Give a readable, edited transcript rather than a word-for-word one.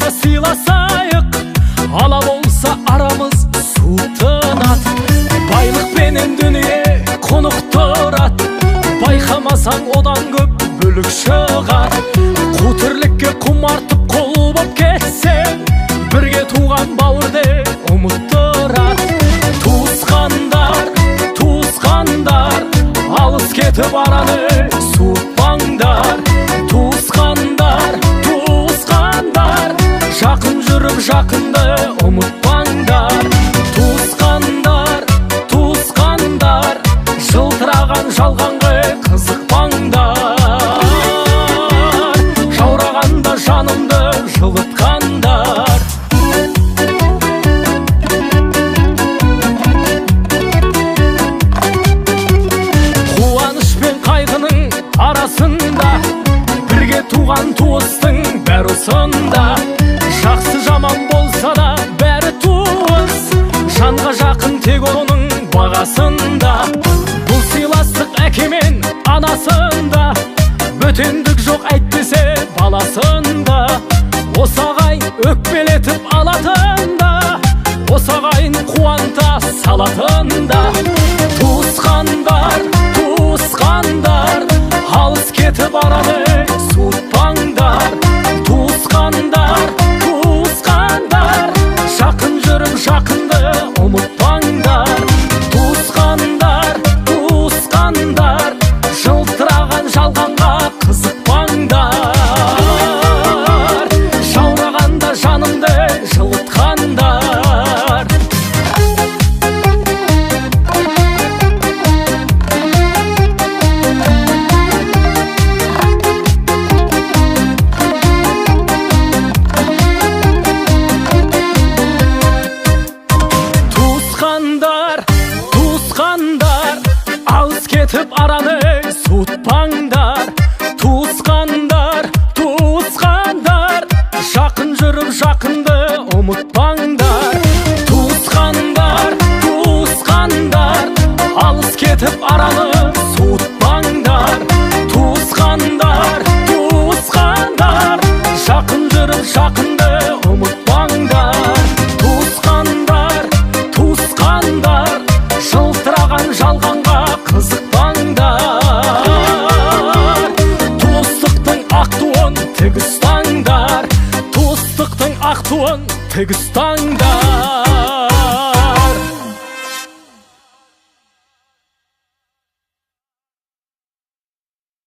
болса сыйласайық, ала болса арамыз суытынат. Байлықпенен дүние қонықтырат, байқамасаң одан көп бөлік шығар. Қу тірлікке құмартып қол боп кетсең, бірге туған бауырды ұмыттырат. Туысқандар, туысқандар, алыс кетіп араны суытпаңдар. Туысқандар, туысқандар, жақын жүріп жақынды ұмытпаңдар. Туысқандар, туысқандар, жылтыраған жалғанға қызықпаңдар. Жаурағанда жанымды жылытқандар. Қуаныш пен қайғының арасында, бірге туған туыстың бәрі осында. Жақсы жаман болса да бәрі туыс, жанға жақын тек оның бағасында. Бұл сыйластық әке мен анасында, бөтендік жоқ әйтпесе баласында. Осы ағайын өкпелетіп алатында, осы ағайын қуанта салатында. Туысқандар, туысқандар, алыс кетіп араны суытпаңдар. Туысқандар, туысқандар, жақын жүріп жақынды ұмытпаңдар. Туысқандар, туысқандар, жылтыраған жалғанға қызықпаңдар. Жаурағанда жанымды жылытқандар. Туысқандар, туысқандар, алыс кетіп араны суытпаңдар. Туысқандар, туысқандар, жақын жүріп жақынды ұмытпаңдар. Туысқандар, туысқандар, алыс кетіп араны суытпаңдар. Туысқандар, туысқандар, жақын жүріп жақынды ұмытпаңдар. Туысқандар, туысқандар, жылтыраған жалғанға қызықпаңдар. Туыстықтың ақ туын тік ұстаңдар. Туыстықтың ақ туын тік ұстаңдар.